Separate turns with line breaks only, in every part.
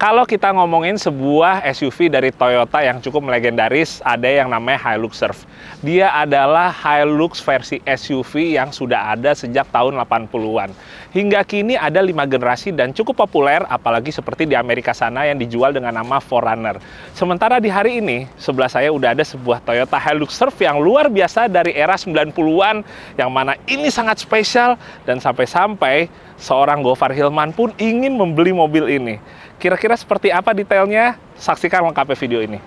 Kalau kita ngomongin sebuah SUV dari Toyota yang cukup legendaris, ada yang namanya Hilux Surf. Dia adalah Hilux versi SUV yang sudah ada sejak tahun 80-an. Hingga kini ada 5 generasi dan cukup populer, apalagi seperti di Amerika sana yang dijual dengan nama 4Runner. Sementara di hari ini, sebelah saya udah ada sebuah Toyota Hilux Surf yang luar biasa dari era 90-an, yang mana ini sangat spesial, dan sampai-sampai seorang Gofar Hilman pun ingin membeli mobil ini. Kira-kira seperti apa detailnya? Saksikan lengkapnya video ini.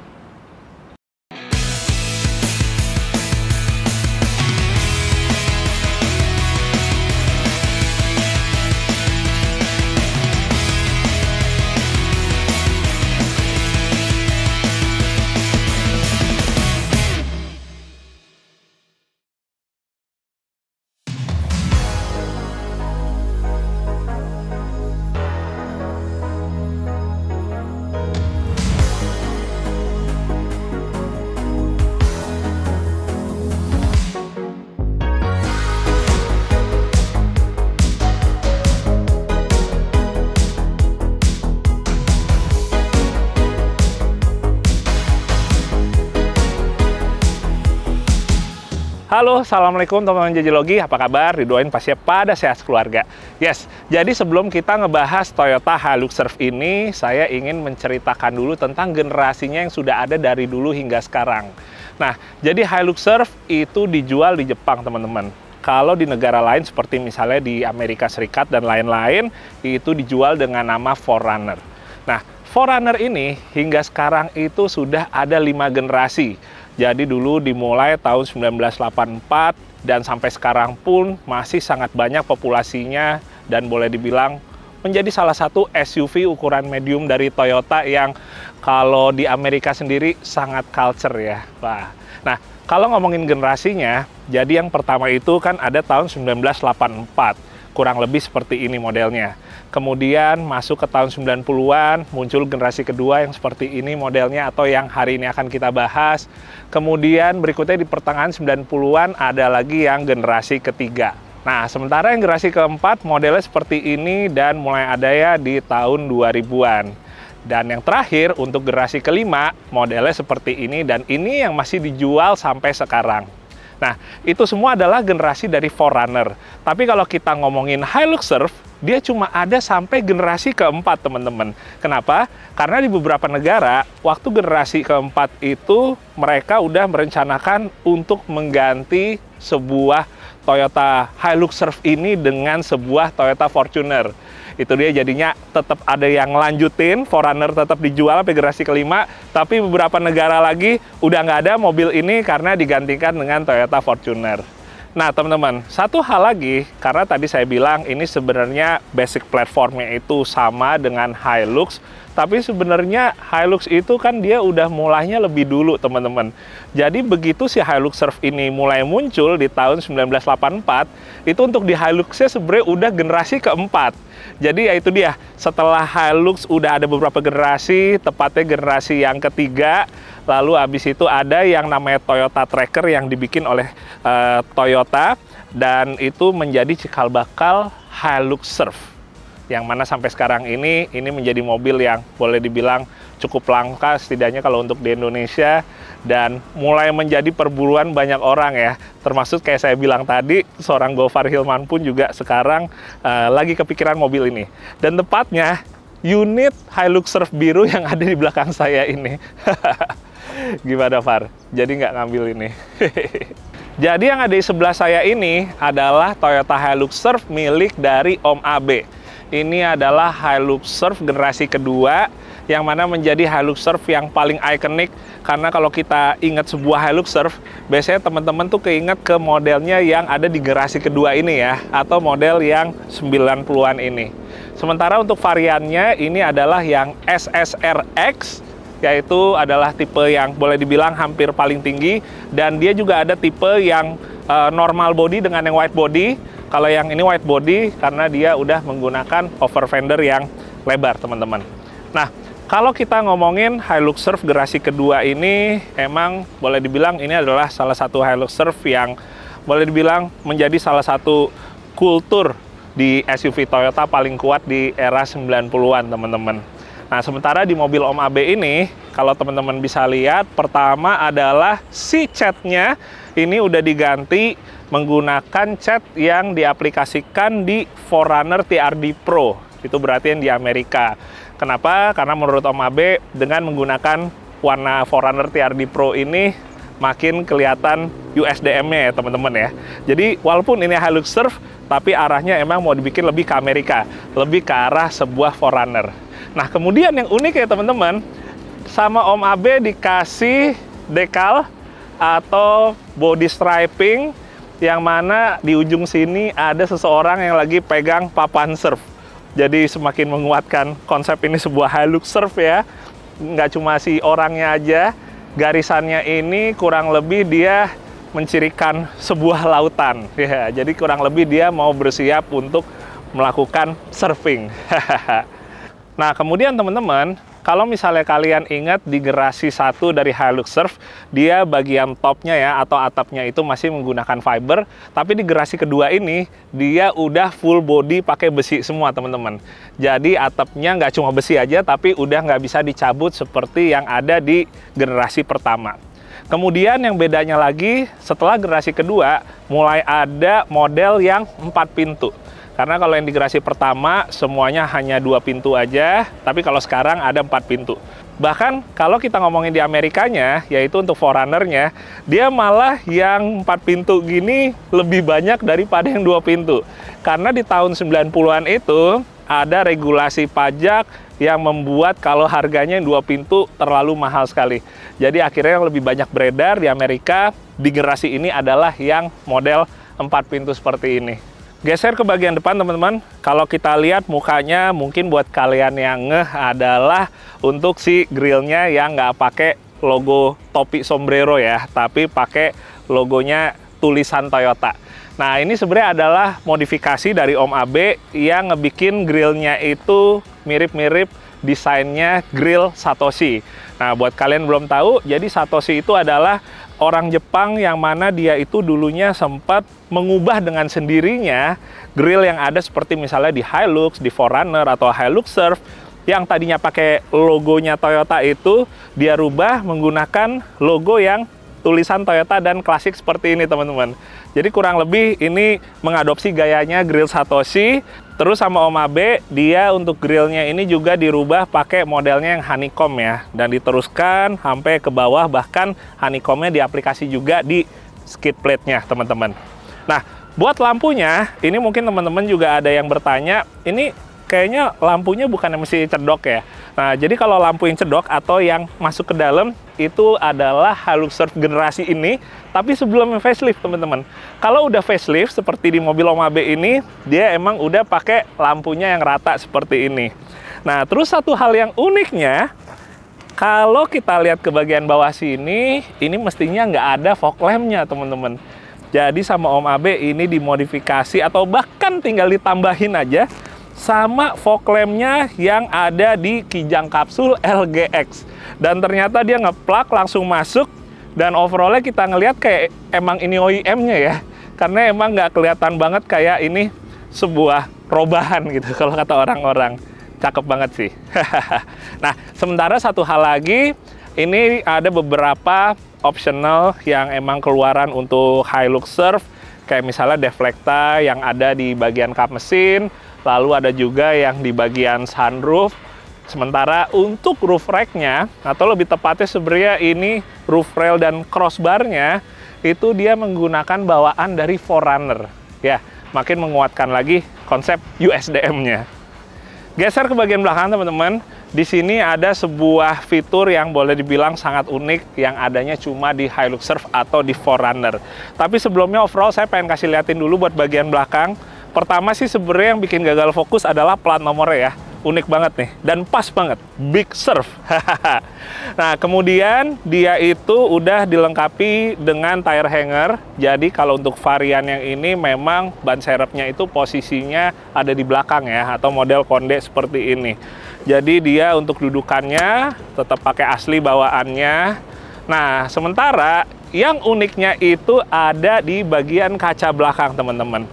Halo, Assalamualaikum teman-teman Jajilogi, apa kabar? Didoain pastinya pada sehat keluarga. Yes, jadi sebelum kita ngebahas Toyota Hilux Surf ini, saya ingin menceritakan dulu tentang generasinya yang sudah ada dari dulu hingga sekarang. Nah, jadi Hilux Surf itu dijual di Jepang, teman-teman. Kalau di negara lain seperti misalnya di Amerika Serikat dan lain-lain, itu dijual dengan nama 4Runner. Nah, 4Runner ini hingga sekarang itu sudah ada 5 generasi. Jadi dulu dimulai tahun 1984 dan sampai sekarang pun masih sangat banyak populasinya dan boleh dibilang menjadi salah satu SUV ukuran medium dari Toyota yang kalau di Amerika sendiri sangat culture ya. Nah, kalau ngomongin generasinya, jadi yang pertama itu kan ada tahun 1984. Kurang lebih seperti ini modelnya. Kemudian masuk ke tahun 90-an, muncul generasi kedua yang seperti ini modelnya atau yang hari ini akan kita bahas. Kemudian berikutnya di pertengahan 90-an ada lagi yang generasi ketiga. Nah, sementara yang generasi keempat modelnya seperti ini dan mulai ada ya di tahun 2000-an. Dan yang terakhir untuk generasi kelima modelnya seperti ini dan ini yang masih dijual sampai sekarang. Nah, itu semua adalah generasi dari 4Runner. Tapi kalau kita ngomongin Hilux Surf, dia cuma ada sampai generasi keempat, teman-teman. Kenapa? Karena di beberapa negara, waktu generasi keempat itu, mereka udah merencanakan untuk mengganti sebuah Toyota Hilux Surf ini dengan sebuah Toyota Fortuner. Itu dia jadinya tetap ada yang lanjutin, 4Runner tetap dijual sampai generasi kelima, tapi beberapa negara lagi udah nggak ada mobil ini karena digantikan dengan Toyota Fortuner. Nah teman-teman, satu hal lagi, karena tadi saya bilang ini sebenarnya basic platformnya itu sama dengan Hilux, tapi sebenarnya Hilux itu kan dia udah mulainya lebih dulu teman-teman. Jadi begitu si Hilux Surf ini mulai muncul di tahun 1984, itu untuk di Hiluxnya sebenarnya udah generasi keempat. Jadi ya itu dia, setelah Hilux udah ada beberapa generasi, tepatnya generasi yang ketiga, lalu habis itu ada yang namanya Toyota Tracker yang dibikin oleh Toyota, dan itu menjadi cikal bakal Hilux Surf. Yang mana sampai sekarang ini menjadi mobil yang boleh dibilang cukup langka setidaknya kalau untuk di Indonesia, dan mulai menjadi perburuan banyak orang ya, termasuk kayak saya bilang tadi, seorang Gofar Hilman pun juga sekarang lagi kepikiran mobil ini. Dan tepatnya unit Hilux Surf biru yang ada di belakang saya ini. Gimana Far? Jadi nggak ngambil ini? Jadi yang ada di sebelah saya ini adalah Toyota Hilux Surf milik dari Om Abe. Ini adalah Hilux Surf generasi kedua, yang mana menjadi Hilux Surf yang paling ikonik. Karena kalau kita ingat sebuah Hilux Surf, biasanya teman-teman tuh keinget ke modelnya yang ada di generasi kedua ini ya, atau model yang 90-an ini. Sementara untuk variannya ini adalah yang SSRX, yaitu adalah tipe yang boleh dibilang hampir paling tinggi, dan dia juga ada tipe yang normal body dengan yang wide body. Kalau yang ini wide body karena dia udah menggunakan over fender yang lebar, teman-teman. Nah, kalau kita ngomongin Hilux Surf generasi kedua ini, emang boleh dibilang ini adalah salah satu Hilux Surf yang boleh dibilang menjadi salah satu kultur di SUV Toyota paling kuat di era 90-an, teman-teman. Nah, sementara di mobil Om Abe ini, kalau teman-teman bisa lihat, pertama adalah si catnya ini udah diganti menggunakan cat yang diaplikasikan di 4Runner TRD Pro. Itu berarti yang di Amerika. Kenapa? Karena menurut Om Abe, dengan menggunakan warna 4Runner TRD Pro ini, makin kelihatan USDM-nya ya teman-teman ya. Jadi walaupun ini Hilux Surf, tapi arahnya emang mau dibikin lebih ke Amerika, lebih ke arah sebuah 4Runner. Nah, kemudian yang unik ya teman-teman, sama Om Abe dikasih dekal atau body striping yang mana di ujung sini ada seseorang yang lagi pegang papan surf. Jadi semakin menguatkan konsep ini sebuah Hilux Surf ya. Nggak cuma si orangnya aja, garisannya ini kurang lebih dia mencirikan sebuah lautan. Ya, jadi kurang lebih dia mau bersiap untuk melakukan surfing. Nah, kemudian teman-teman, kalau misalnya kalian ingat di generasi 1 dari Hilux Surf, dia bagian topnya ya, atau atapnya itu masih menggunakan fiber, tapi di generasi kedua ini, dia udah full body pakai besi semua, teman-teman. Jadi atapnya nggak cuma besi aja, tapi udah nggak bisa dicabut seperti yang ada di generasi pertama. Kemudian yang bedanya lagi, setelah generasi kedua, mulai ada model yang 4 pintu. Karena kalau yang di generasi pertama semuanya hanya 2 pintu aja, tapi kalau sekarang ada 4 pintu. Bahkan kalau kita ngomongin di Amerikanya, yaitu untuk 4Runner-nya, dia malah yang 4 pintu gini lebih banyak daripada yang 2 pintu. Karena di tahun 90-an itu ada regulasi pajak yang membuat kalau harganya yang 2 pintu terlalu mahal sekali. Jadi akhirnya yang lebih banyak beredar di Amerika di generasi ini adalah yang model 4 pintu seperti ini. Geser ke bagian depan teman-teman, kalau kita lihat mukanya mungkin buat kalian yang ngeh adalah untuk si grillnya yang nggak pakai logo topi sombrero ya, tapi pakai logonya tulisan Toyota. Nah, ini sebenarnya adalah modifikasi dari Om Abe yang ngebikin grillnya itu mirip-mirip desainnya grill Satoshi. Nah, buat kalian belum tahu, jadi Satoshi itu adalah orang Jepang yang mana dia itu dulunya sempat mengubah dengan sendirinya grill yang ada seperti misalnya di Hilux, di 4Runner, atau Hilux Surf yang tadinya pakai logonya Toyota itu dia rubah menggunakan logo yang tulisan Toyota dan klasik seperti ini teman-teman. Jadi kurang lebih ini mengadopsi gayanya grill Satoshi. Terus sama Om Abe, dia untuk grillnya ini juga dirubah pakai modelnya yang honeycomb ya. Dan diteruskan sampai ke bawah, bahkan honeycombnya diaplikasi juga di skid plate-nya teman-teman. Nah, buat lampunya, ini mungkin teman-teman juga ada yang bertanya, ini kayaknya lampunya bukan yang mesti cedok ya. Nah, jadi kalau lampu yang cedok atau yang masuk ke dalam, itu adalah Hilux Surf generasi ini, tapi sebelum facelift teman-teman. Kalau udah facelift seperti di mobil Om Abe ini, dia emang udah pakai lampunya yang rata seperti ini. Nah, terus satu hal yang uniknya, kalau kita lihat ke bagian bawah sini, ini mestinya nggak ada fog lamp-nya teman-teman. Jadi sama Om Abe ini dimodifikasi atau bahkan tinggal ditambahin aja sama fog lamp-nya yang ada di kijang kapsul LGX. Dan ternyata dia ngeplug langsung masuk, dan overallnya kita ngelihat kayak emang ini OEM-nya ya. Karena emang nggak kelihatan banget kayak ini sebuah perubahan gitu kalau kata orang-orang. Cakep banget sih. Nah, sementara satu hal lagi, ini ada beberapa optional yang emang keluaran untuk Hilux Surf. Kayak misalnya deflecta yang ada di bagian kap mesin, lalu ada juga yang di bagian sunroof. Sementara untuk roof rack-nya, atau lebih tepatnya sebenarnya ini roof rail dan crossbar-nya, itu dia menggunakan bawaan dari 4Runner. Ya, makin menguatkan lagi konsep USDM-nya. Geser ke bagian belakang teman-teman, di sini ada sebuah fitur yang boleh dibilang sangat unik yang adanya cuma di Hilux Surf atau di 4Runner. Tapi sebelumnya overall saya pengen kasih liatin dulu buat bagian belakang. Pertama sih sebenarnya yang bikin gagal fokus adalah plat nomornya ya. Unik banget nih, dan pas banget, Big Surf. Nah, kemudian dia itu udah dilengkapi dengan tire hanger. Jadi kalau untuk varian yang ini memang ban serepnya itu posisinya ada di belakang ya, atau model konde seperti ini. Jadi dia untuk dudukannya tetap pakai asli bawaannya. Nah, sementara yang uniknya itu ada di bagian kaca belakang teman-teman.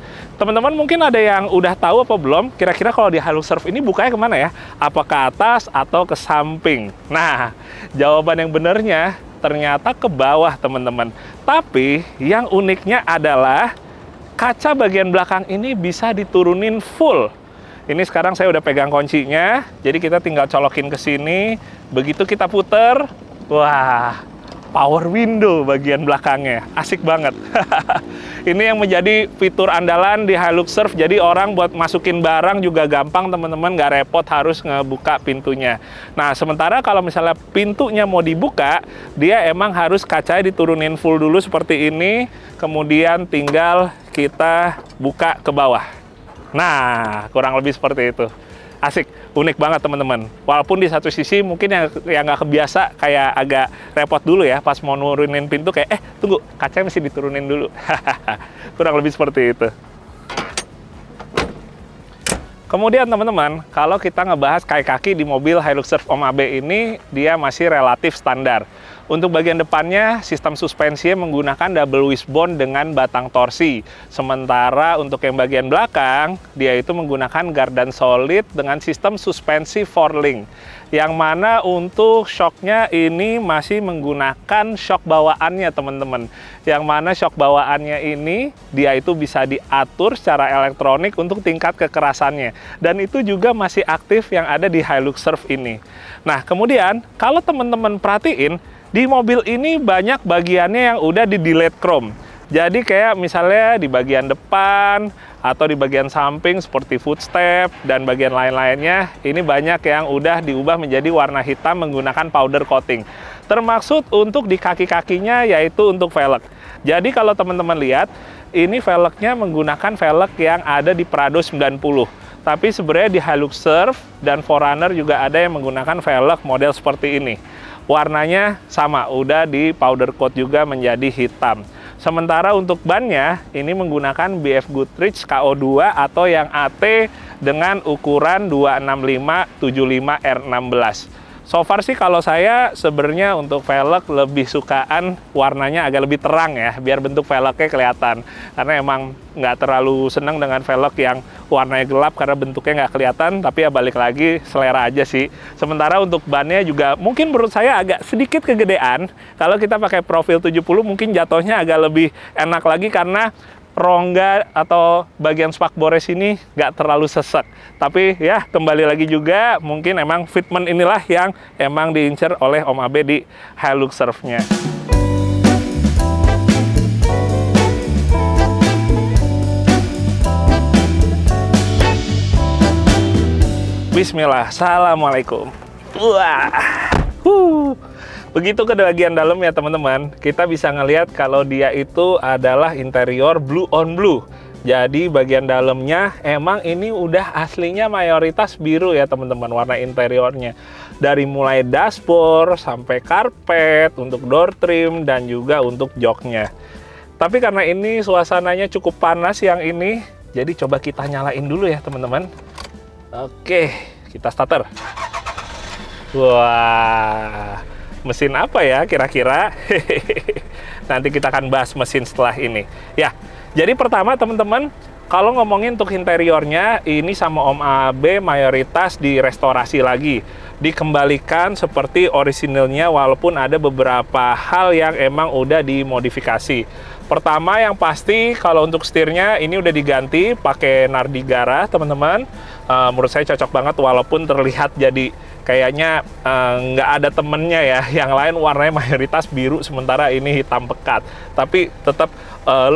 teman-teman mungkin ada yang udah tahu apa belum, kira-kira kalau di Hilux Surf ini bukanya kemana ya? Apa ke atas atau ke samping? Nah, jawaban yang benernya ternyata ke bawah, teman-teman. Tapi yang uniknya adalah kaca bagian belakang ini bisa diturunin full. Ini sekarang saya udah pegang kuncinya, jadi kita tinggal colokin ke sini. Begitu kita puter, wah, power window bagian belakangnya. Asik banget. Ini yang menjadi fitur andalan di Hilux Surf. Jadi orang buat masukin barang juga gampang, teman-teman. Nggak repot harus ngebuka pintunya. Nah, sementara kalau misalnya pintunya mau dibuka, dia emang harus kacanya diturunin full dulu seperti ini. Kemudian tinggal kita buka ke bawah. Nah, kurang lebih seperti itu. Asik, unik banget teman-teman. Walaupun di satu sisi mungkin yang nggak kebiasa kayak agak repot dulu ya pas mau nurunin pintu kayak tunggu, kacanya mesti diturunin dulu. Kurang lebih seperti itu. Kemudian teman-teman, kalau kita ngebahas kaki-kaki di mobil Hilux Surf Om Abe ini, dia masih relatif standar. Untuk bagian depannya, sistem suspensinya menggunakan double wishbone dengan batang torsi. Sementara untuk yang bagian belakang, dia itu menggunakan gardan solid dengan sistem suspensi 4-link. Yang mana untuk shocknya ini masih menggunakan shock bawaannya, teman-teman. Yang mana shock bawaannya ini, dia itu bisa diatur secara elektronik untuk tingkat kekerasannya. Dan itu juga masih aktif yang ada di Hilux Surf ini. Nah, kemudian kalau teman-teman perhatiin, di mobil ini banyak bagiannya yang udah di delete chrome. Jadi kayak misalnya di bagian depan atau di bagian samping seperti footstep dan bagian lain-lainnya, ini banyak yang udah diubah menjadi warna hitam menggunakan powder coating. Termaksud untuk di kaki-kakinya yaitu untuk velg. Jadi kalau teman-teman lihat, ini velgnya menggunakan velg yang ada di Prado 90. Tapi sebenarnya di Hilux Surf dan 4Runner juga ada yang menggunakan velg model seperti ini. Warnanya sama, udah di powder coat juga menjadi hitam. Sementara untuk bannya, ini menggunakan BF Goodrich KO2 atau yang AT dengan ukuran 265/75 R16. So far sih kalau saya sebenarnya untuk velg lebih sukaan warnanya agak lebih terang ya, biar bentuk velgnya kelihatan. Karena emang nggak terlalu senang dengan velg yang warnanya gelap karena bentuknya nggak kelihatan, tapi ya balik lagi selera aja sih. Sementara untuk bannya juga mungkin menurut saya agak sedikit kegedean. Kalau kita pakai profil 70 mungkin jatuhnya agak lebih enak lagi karena rongga atau bagian spakbores ini nggak terlalu sesek. Tapi ya kembali lagi juga mungkin emang fitment inilah yang emang diincar oleh Om Abe di Hilux Surf-nya. Bismillah, assalamualaikum. Wah, begitu ke bagian dalam ya teman-teman, kita bisa ngelihat kalau dia itu adalah interior blue on blue. Jadi bagian dalamnya emang ini udah aslinya mayoritas biru ya teman-teman, warna interiornya. Dari mulai dashboard sampai karpet, untuk door trim dan juga untuk joknya. Tapi karena ini suasananya cukup panas yang ini, jadi coba kita nyalain dulu ya teman-teman. Oke, kita starter. Wah, mesin apa ya kira-kira? Nanti kita akan bahas mesin setelah ini. Ya, jadi pertama teman-teman, kalau ngomongin untuk interiornya, ini sama Om Abe mayoritas direstorasi lagi. Dikembalikan seperti orisinilnya walaupun ada beberapa hal yang emang udah dimodifikasi. Pertama yang pasti kalau untuk setirnya ini udah diganti pakai Nardigara teman-teman. Menurut saya cocok banget walaupun terlihat jadi kayaknya nggak ada temennya ya. Yang lain warnanya mayoritas biru sementara ini hitam pekat. Tapi tetap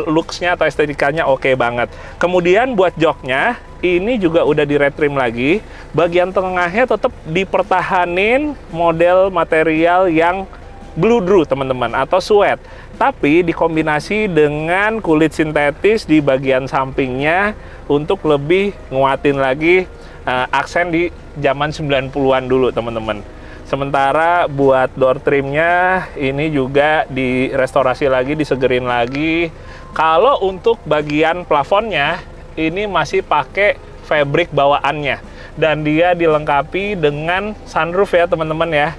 looks-nya atau estetikanya oke banget. Kemudian buat joknya ini juga udah di retrim lagi. Bagian tengahnya tetap dipertahanin model material yang bludru teman-teman atau suede. Tapi dikombinasi dengan kulit sintetis di bagian sampingnya untuk lebih nguatin lagi aksen di zaman 90-an dulu teman-teman. Sementara buat door trimnya ini juga direstorasi lagi, disegerin lagi. Kalau untuk bagian plafonnya ini masih pakai fabric bawaannya dan dia dilengkapi dengan sunroof ya teman-teman ya.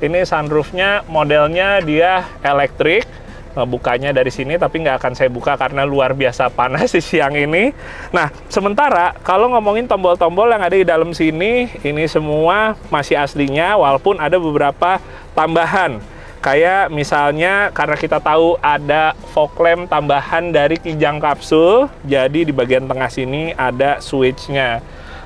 Ini sunroofnya modelnya dia elektrik. ngebukanya dari sini, tapi nggak akan saya buka karena luar biasa panas di siang ini. Nah, sementara kalau ngomongin tombol-tombol yang ada di dalam sini, ini semua masih aslinya, walaupun ada beberapa tambahan. Kayak misalnya karena kita tahu ada fog lamp tambahan dari kijang kapsul, jadi di bagian tengah sini ada switch-nya.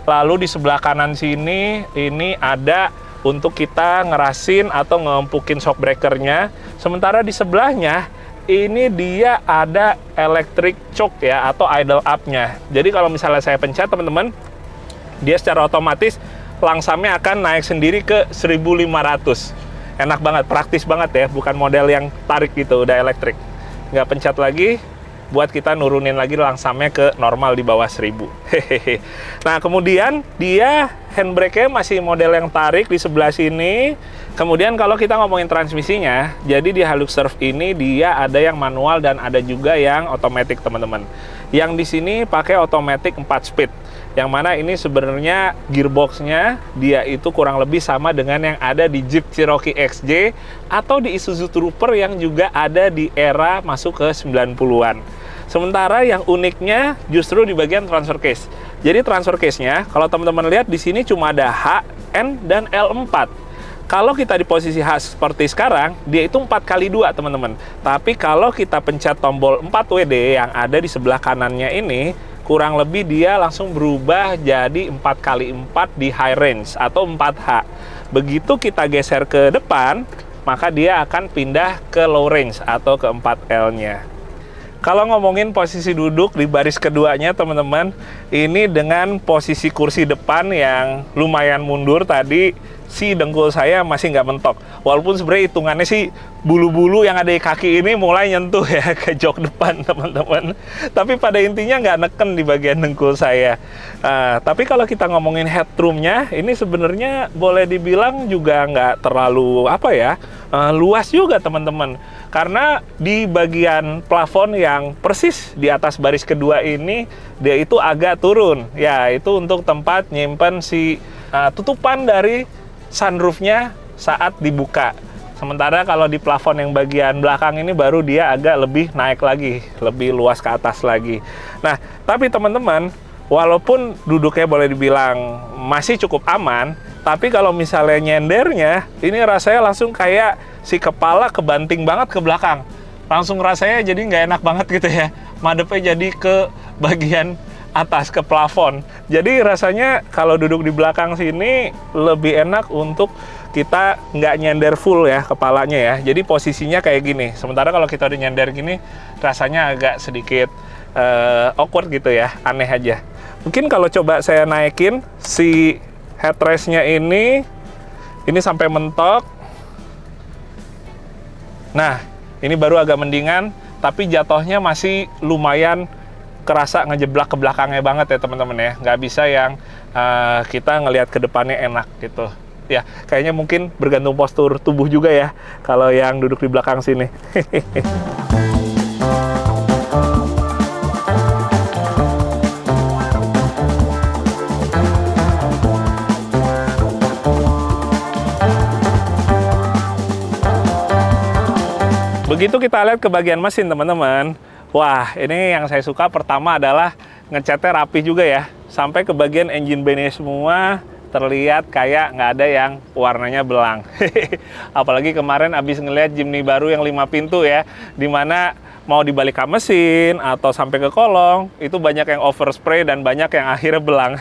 Lalu di sebelah kanan sini, ini ada untuk kita ngerasin atau ngempukin shock breaker-nya. Sementara di sebelahnya, ini dia ada electric choke ya, atau idle up-nya. Jadi kalau misalnya saya pencet, teman-teman, dia secara otomatis langsamnya akan naik sendiri ke 1500. Enak banget, praktis banget ya, bukan model yang tarik gitu, udah elektrik. Nggak pencet lagi, buat kita nurunin lagi langsamnya ke normal di bawah 1000. Hehehe. Nah, kemudian dia handbrake-nya masih model yang tarik di sebelah sini. Kemudian kalau kita ngomongin transmisinya, jadi di Hilux Surf ini dia ada yang manual dan ada juga yang otomatis, teman-teman. Yang di sini pakai otomatis 4 speed. Yang mana ini sebenarnya gearbox-nya dia itu kurang lebih sama dengan yang ada di Jeep Cherokee XJ atau di Isuzu Trooper yang juga ada di era masuk ke 90-an. Sementara yang uniknya justru di bagian transfer case. Jadi transfer case-nya, kalau teman-teman lihat di sini cuma ada H, N, dan L4. Kalau kita di posisi H seperti sekarang, dia itu 4x2, teman-teman. Tapi kalau kita pencet tombol 4WD yang ada di sebelah kanannya ini, kurang lebih dia langsung berubah jadi 4x4 di high range atau 4H. Begitu kita geser ke depan, maka dia akan pindah ke low range atau ke 4L-nya. Kalau ngomongin posisi duduk di baris keduanya, teman-teman, ini dengan posisi kursi depan yang lumayan mundur tadi, si dengkul saya masih nggak mentok. Walaupun sebenarnya hitungannya sih bulu-bulu yang ada di kaki ini mulai nyentuh ya ke jok depan, teman-teman. Tapi pada intinya nggak neken di bagian dengkul saya. Tapi kalau kita ngomongin headroom-nya, ini sebenarnya boleh dibilang juga nggak terlalu luas juga, teman-teman. Karena di bagian plafon yang persis di atas baris kedua ini, dia itu agak turun. Ya, itu untuk tempat nyimpen si tutupan dari sunroof-nya saat dibuka. Sementara kalau di plafon yang bagian belakang ini baru dia agak lebih naik lagi, lebih luas ke atas lagi. Nah, tapi teman-teman, walaupun duduknya boleh dibilang masih cukup aman, tapi kalau misalnya nyendernya, ini rasanya langsung kayak si kepala kebanting banget ke belakang. Langsung rasanya jadi nggak enak banget gitu ya. Madepnya jadi ke bagian atas, ke plafon. Jadi rasanya kalau duduk di belakang sini lebih enak untuk kita nggak nyender full ya kepalanya ya. Jadi posisinya kayak gini. Sementara kalau kita udah nyender gini, rasanya agak sedikit awkward gitu ya, aneh aja. Mungkin kalau coba saya naikin si headrest-nya ini sampai mentok. Nah, ini baru agak mendingan, tapi jatuhnya masih lumayan kerasa ngejeblak ke belakangnya banget ya, teman-teman ya. Nggak bisa yang kita ngelihat ke depannya enak gitu. Ya, kayaknya mungkin bergantung postur tubuh juga ya, kalau yang duduk di belakang sini. Begitu kita lihat ke bagian mesin, teman-teman. Wah, ini yang saya suka pertama adalah ngecatnya rapi juga ya. Sampai ke bagian engine bay-nya semua terlihat kayak nggak ada yang warnanya belang. Apalagi kemarin abis ngeliat Jimny baru yang 5 pintu ya, dimana mau dibalik ke mesin atau sampai ke kolong, itu banyak yang overspray dan banyak yang akhirnya belang.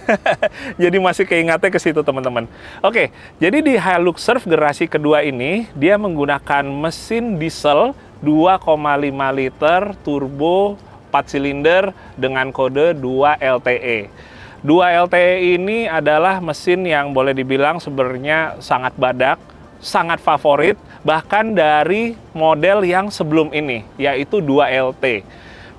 Jadi masih keingatnya ke situ, teman-teman. Oke, jadi di Hilux Surf generasi kedua ini, dia menggunakan mesin diesel 2,5 liter turbo 4 silinder dengan kode 2 LTE. 2 LTE ini adalah mesin yang boleh dibilang sebenarnya sangat badak, sangat favorit, bahkan dari model yang sebelum ini, yaitu 2LT.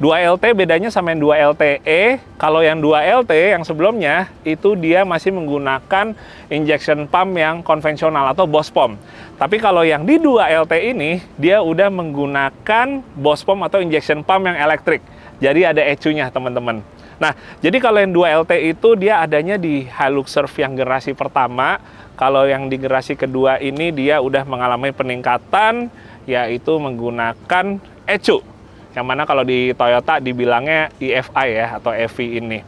2LT bedanya sama yang 2LTE, kalau yang 2LT yang sebelumnya, itu dia masih menggunakan injection pump yang konvensional atau Bosch pump. Tapi kalau yang di 2LT ini, dia udah menggunakan Bosch pump atau injection pump yang elektrik. Jadi ada ECU-nya, teman-teman. Nah, jadi kalau yang 2LT itu dia adanya di Hilux Surf yang generasi pertama. Kalau yang di generasi kedua ini dia udah mengalami peningkatan, yaitu menggunakan Ecu, yang mana kalau di Toyota dibilangnya EFI ya, atau EV ini.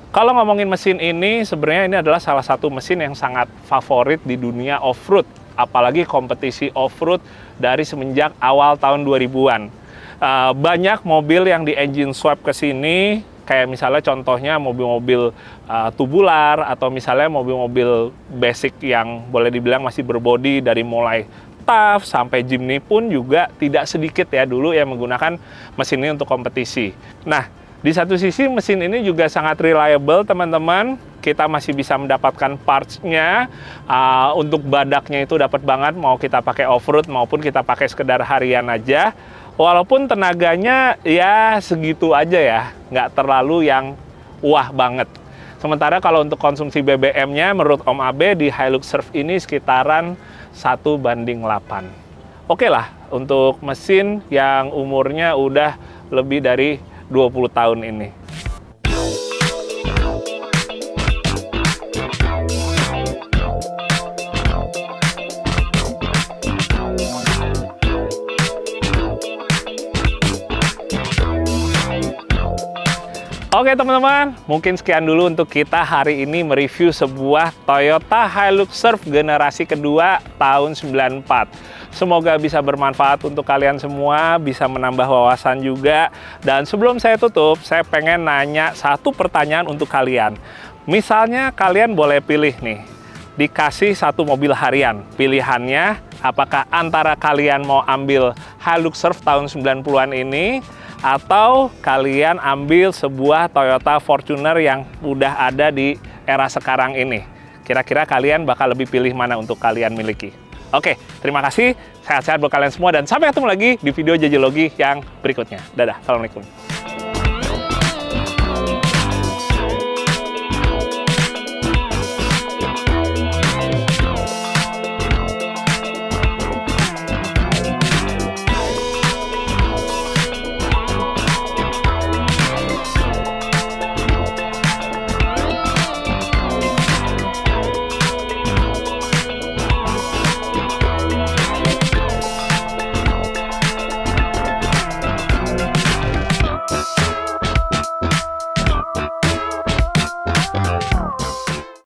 Kalau ngomongin mesin ini, sebenarnya ini adalah salah satu mesin yang sangat favorit di dunia off-road, apalagi kompetisi off-road dari semenjak awal tahun 2000-an. Banyak mobil yang di engine swap ke sini, kayak misalnya contohnya mobil-mobil tubular, atau misalnya mobil-mobil basic yang boleh dibilang masih berbodi dari mulai TAF sampai Jimny pun juga tidak sedikit ya dulu yang menggunakan mesin ini untuk kompetisi. Nah, di satu sisi mesin ini juga sangat reliable teman-teman, kita masih bisa mendapatkan parts-nya, untuk badaknya itu dapat banget mau kita pakai off-road maupun kita pakai sekedar harian aja, walaupun tenaganya ya segitu aja ya, nggak terlalu yang wah banget. Sementara kalau untuk konsumsi BBM-nya menurut Om Abe di Hilux Surf ini sekitaran 1:8. Oke lah, untuk mesin yang umurnya udah lebih dari 20 tahun ini. Oke teman-teman, mungkin sekian dulu untuk kita hari ini mereview sebuah Toyota Hilux Surf generasi kedua tahun 94. Semoga bisa bermanfaat untuk kalian semua, bisa menambah wawasan juga. Dan sebelum saya tutup, saya pengen nanya satu pertanyaan untuk kalian. Misalnya kalian boleh pilih nih, dikasih satu mobil harian. Pilihannya, apakah antara kalian mau ambil Hilux Surf tahun 90-an ini, atau kalian ambil sebuah Toyota Fortuner yang udah ada di era sekarang ini. Kira-kira kalian bakal lebih pilih mana untuk kalian miliki? Oke, terima kasih. Sehat-sehat buat kalian semua dan sampai ketemu lagi di video Jajilogi yang berikutnya. Dadah, assalamualaikum.